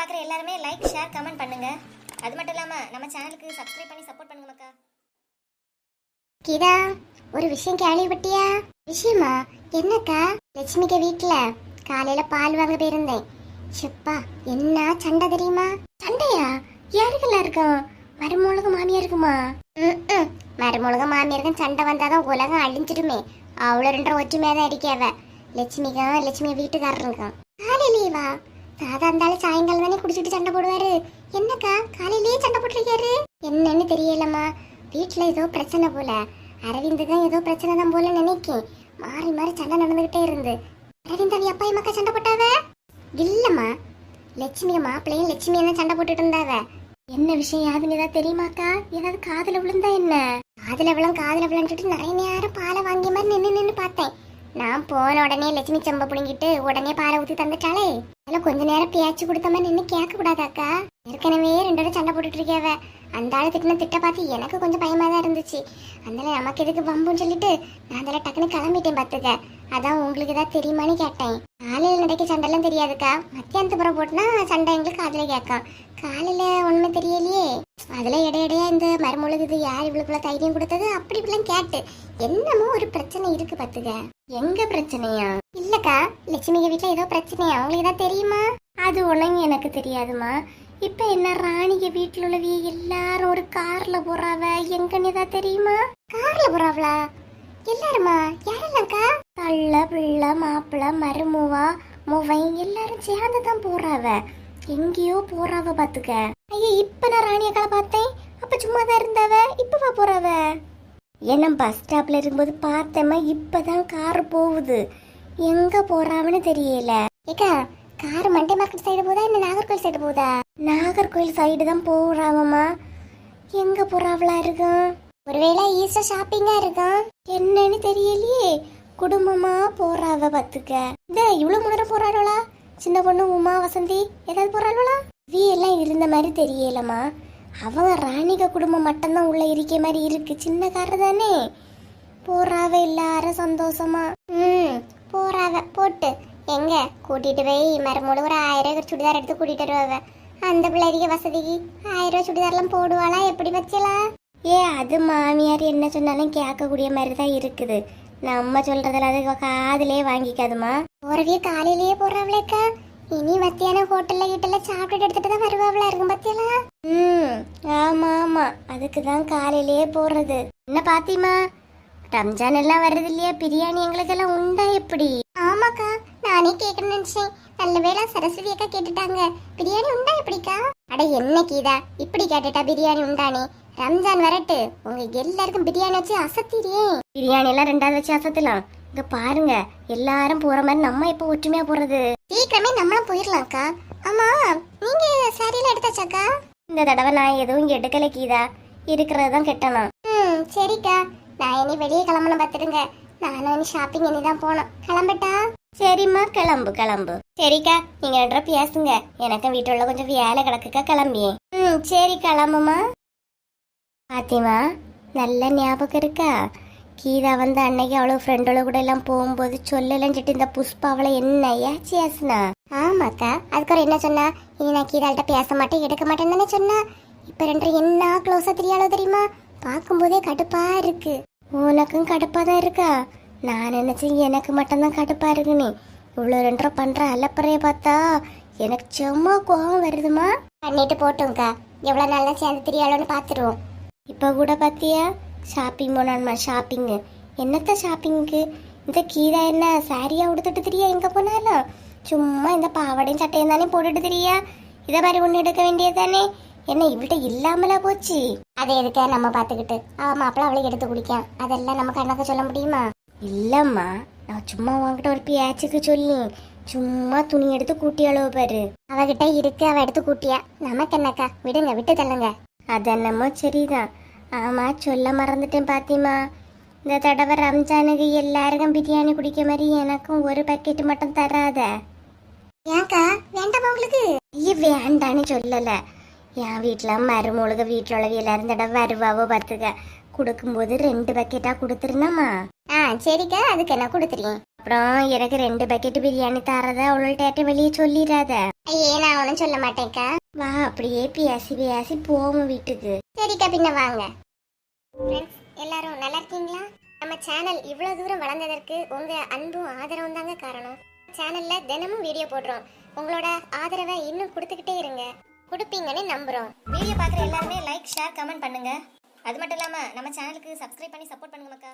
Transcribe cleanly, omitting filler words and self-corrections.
பார்க்குற எல்லாருமே like share comment பண்ணுங்க. அது மட்டும் இல்லாமல் நம்ம சேனலுக்கு சப்ஸ்கிரைப் பண்ணி சப்போர்ட் பண்ணுங்க மக்கா. கீதா, ஒரு விஷயம் கேள்விப்பட்டியா? விஷயமா? என்னக்கா? லட்சுமிக்கு வீட்டுல காலையில பால் வாங்க போயிருந்தேன். செப்பா, என்ன சண்டை தெரியுமா? சண்டையா? யாருக்கெல்லாம் இருக்கும்? மருமகளுக்கு மாமியாருக்குமா? மருமகளுக்கு மாமியாருக்கும் சண்டை வந்தாதான் உலகம் அழிஞ்சிடுமே. அவ்வளோ ரெண்டரை ஒற்றுமையா தான் அடிக்காவ. லட்சுமி வீட்டுக்காரருக்கும் காலையிலேவா? தாதா இருந்தாலும் சாயங்காலம் தானே குடிச்சிட்டு சண்டை போடுவாரு. என்னக்கா காலையிலேயே சண்டை போட்டிருக்காரு? என்னன்னு தெரியலம்மா. வீட்டுல ஏதோ பிரச்சனை போல. அரவிந்த் தான் ஏதோ பிரச்சனை தான் போல நினைக்கேன். மாறி மாறி சண்டை நடந்துகிட்டே இருந்து. அரவிந்த் அவ அப்பா மக்கா சண்டை போட்டாவ? இல்லம்மா, லட்சுமி மாப்பிள்ளையும் லட்சுமி என்ன சண்டை போட்டுட்டு இருந்தாவ. என்ன விஷயம் யாருன்னு ஏதாவது தெரியுமாக்கா? ஏதாவது காதுல விழுந்தா என்ன? காதுல விழுன்னு சொல்லிட்டு நிறைய நேரம் பாலை வாங்கிய மாதிரி நின்று பார்த்தேன். நான் போன உடனே லட்சுமி செம்ப புடுங்கிட்டு உடனே பாலை ஊத்தி தந்துட்டாளே. அதெல்லாம் கொஞ்ச நேரம் பேச்சு கொடுத்த மாதிரி நின்று கேட்க கூடாதாக்கா? ஏற்கனவே 2 பேரும் சண்டை போட்டுட்டு இருக்காவ. அந்த ஆளு திட்ட பார்த்து எனக்கு கொஞ்சம் பயமா தான் இருந்துச்சு. அதனால நமக்கு எதுக்கு பம்புன்னு சொல்லிட்டு நான் அதெல்லாம் டக்குன்னு கிளம்பிட்டேன் பாத்துக்க. அதான் உங்களுக்கு ஏதாவது தெரியுமான்னு கேட்டேன். காலையில நடக்க சண்டைலாம் தெரியாதுக்கா. மத்தியானத்து புறம் போட்டுனா சண்டை எங்களுக்கு காதுல கேட்கும். காலையில ஒண்ணுமே தெரியலையே. அதுல இடையிடையா இந்த மருமொழுகு இது யார் இவளுக்குள்ள தைரியம் கொடுத்தது அப்படி இப்படிலாம் கேட்டு என்னமோ ஒரு பிரச்சனை இருக்கு பாத்துக்க. எங்க பிரச்சனையா? இல்லக்கா, லட்சுமிக்கு வீட்டுல ஏதோ பிரச்சனையா? அவங்களுக்கு ஏதாவது தெரியுமா? அது ஒண்ணும் எனக்கு தெரியாதுமா. இப்ப என்ன ராணிக வீட்டுல உள்ளவிய எல்லாரும் ஒரு கார்ல போறாவ. எங்கன்னு ஏதாவது தெரியுமா? கார்ல போறாவளா? எல்லாருமா? யாரெல்லாம்க்கா? தள்ள பிள்ளை மாப்பிள்ள மருமுவா மூவை எல்லாரும் சேர்ந்துதான் போறாவ. எங்கேயோ போறாவ பாத்துக்க. ஐயா, இப்ப நான் ராணியக்கால பார்த்தேன். அப்ப சும்மா தான் இருந்தாவ. இப்பவா போறாவ? என்ன பஸ் ஸ்டாப்ல இருக்கும்போது பார்த்தேம்மா. இப்பதான் கார் போகுது. எங்க போறாவன்னு தெரியல. ஏக்கா, கார் மண்டே மார்க்கெட் சைடு போதா இல்ல நாகர்கோயில் சைடு போதா? நாகர்கோயில் சைடு தான் போறாவம்மா. எங்க போறாவளா இருக்கும்? ஒருவேளை ஈஸ்டர் ஷாப்பிங்கா இருக்கும். என்னன்னு தெரியலையே. குடும்பமா போறாவ பாத்துக்க. இந்த இவ்வளவு முன்னரம் போறாளா? சின்ன பொண்ணு உமா வசந்தி ஏதாவது போறாளா? வீ எல்லாம் இருந்த மாதிரி தெரியலம்மா. அவங்க ராணிக குடும்பம் மட்டும்தான் உள்ள இருக்க மாதிரி இருக்கு. சின்ன கார் தானே. போறாவ எல்லாரும் சந்தோஷமா. போறாவ போட்டு எங்க கூட்டிட்டு போய் மறுமூடு ஒரு 1000 ரூபாய் சுடிதார் எடுத்து கூட்டிட்டு வருவாவ. அந்த பிள்ளைக்கு வசதிக்கு 1000 ரூபாய் சுடிதார் எல்லாம் போடுவாளா? எப்படி வச்சலா? அது மாமியார் என்ன சொன்னாலும் கேட்கக்கூடிய மாதிரி தான் இருக்குது. நம்ம சொல்றதுல அது காதுலயே வாங்கிக்காதுமா. போறவிய காலையிலேயே போறாவளேக்கா. இனி மத்தியானம் ஹோட்டல்ல கிட்டல சாப்பிட்டு எடுத்துட்டு தான் வருவாவளா இருக்கும் பத்தியலா? ஆமா ஆமா, அதுக்குதான் காலையிலேயே போறது. என்ன பாத்திமா, ரம்ஜான் எல்லாம் வருது இல்லையா? பிரியாணி எங்களுக்கு எல்லாம் உண்டா எப்படி? ஆமாக்கா, நானே கேட்கணும்னு நினைச்சேன். நல்ல வேளை சரஸ்வதி அக்கா கேட்டுட்டாங்க. பிரியாணி உண்டா எப்படிக்கா? அட என்ன கீதா இப்படி கேட்டுட்டா? பிரியாணி உண்டானே. ரம்ஜான் வரட்டு, உங்க எல்லாருக்கும் பிரியாணி வச்சு அசத்திரியே. பிரியாணி எல்லாம் 2வது வச்சு அசத்தலாம். இங்க பாருங்க, எல்லாரும் போற மாதிரி நம்ம இப்ப ஒற்றுமையா போறது. சீக்கிரமே நம்மளும் போயிடலாம்க்கா. ஆமா, நீங்க சாரியில எடுத்தாச்சாக்கா? இந்த தடவை நான் எதுவும் எடுக்கல கீதா. இருக்கிறதான் கெட்டணும். சரிக்கா, நான் இனி வெளியே கிளம்பணும் பாத்துடுங்க. நானும் இனி ஷாப்பிங் இனிதான் போனோம். கிளம்பட்டா? சரிம்மா, கிளம்பு கிளம்பு. சரிக்கா, நீங்க 2 பேசுங்க. எனக்கு வீட்டுல கொஞ்சம் வேலை கிடக்குக்கா, கிளம்பியே. சரி கிளம்புமா. பாத்திமா, நல்ல ஞாபகம் இருக்கா? கீதா வந்து அன்னைக்கு அவ்வளவு ஃப்ரெண்டோட கூட எல்லாம் போகும்போது சொல்லலன்னு சொல்லிட்டு இந்த புஷ்பா அவளை என்ன ஏசியாசுனா? ஆமாக்கா, அதுக்கப்புறம் என்ன சொன்னா? இனி நான் கீதாள்கிட்ட பேச மாட்டேன் எடுக்க மாட்டேன்னு தானே சொன்னா. இப்ப 2 என்ன க்ளோஸா தெரியாளோ தெரியுமா? பார்க்கும்போதே கடுப்பா இருக்கு. உனக்கும் கடுப்பா தான் இருக்கா? நான் நினைச்சேன் எனக்கு மட்டும்தான் கடுப்பா இருக்குன்னு. இவ்வளவு 2 பண்ற அலப்பறைய பார்த்தா எனக்கு சும்மா கோவம் வருதுமா. பண்ணிட்டு போட்டோம்க்கா, எவ்வளவு நல்லா சேர்ந்து தெரியாளோன்னு பாத்துருவோம். இப்ப கூட பாத்தியா ஷாப்பிங் போனான்மா. ஷாப்பிங்கு என்னத்த ஷாப்பிங்க்கு? இந்த கீதா என்ன சாரியா உடுத்துட்டு தெரியா? எங்க போனாலும் சும்மா இந்த பாவாடையும் சட்டையும் தானே போட்டுட்டு தெரியா? இதை மாதிரி ஒண்ணு எடுக்க வேண்டியதானே. என்ன இவள்கிட்ட இல்லாமலா போச்சு? அதை எதுக்க நம்ம பாத்துக்கிட்டு அவ மாப்பிள்ள அவளுக்கு எடுத்து குடிக்க? அதெல்லாம் நம்ம கணக்க சொல்ல முடியுமா? இல்லம்மா, நான் சும்மா உங்ககிட்ட ஒரு பேச்சுக்கு சொல்லி சும்மா துணி எடுத்து கூட்டி அளவு பாரு. அவகிட்ட இருக்கு, அவ எடுத்து கூட்டியா. நமக்கு என்னக்கா, விடுங்க, விட்டு தள்ளுங்க. அதென்னமோ சரிதான். ஆமா, சொல்ல மறந்துட்டேன் பாத்திமா. இந்த தடவை ரம்ஜானுக்கு எல்லாருக்கும் பிரியாணி குடிக்க மாதிரி எனக்கும் ஒரு பாக்கெட் மட்டும் தராத. ஏன்க்கா, வேண்டாமா உங்களுக்கு? வேண்டான்னு சொல்லல. என் வீட்டுல மருமூழுக வீட்டுல உள்ளவ எல்லாரும் தடவை வருவாவோ பாத்துக்க. கொடுக்கும்போது 2 பாக்கெட்டா கொடுத்துருந்தாமா. சரிக்கா, அதுக்கு என்ன கொடுத்துருக்கேன். அப்புறம் எனக்கு 2 பக்கெட் பிரியாணி தரத அவள்கிட்ட வெளியே சொல்லிடாத. ஐயே நான் ஒன்றும் சொல்ல மாட்டேன்க்கா. வா அப்படியே பேசி பேசி போவோம் வீட்டுக்கு. சரிக்கா பின்ன வாங்க. ஃப்ரெண்ட்ஸ் எல்லாரும் நல்லா இருக்கீங்களா? நம்ம சேனல் இவ்வளோ தூரம் வளர்ந்ததற்கு உங்கள் அன்பும் ஆதரவும் தாங்க காரணம். சேனலில் தினமும் வீடியோ போடுறோம். உங்களோட ஆதரவை இன்னும் கொடுத்துக்கிட்டே இருங்க. கொடுப்பீங்கன்னு நம்புகிறோம். வீடியோ பார்க்குற எல்லாருமே லைக் ஷேர் கமெண்ட் பண்ணுங்க. அது மட்டும் இல்லாமல் நம்ம சேனலுக்கு சப்ஸ்கிரைப் பண்ணி சப்போர்ட் பண்ணுங்க மக்கா.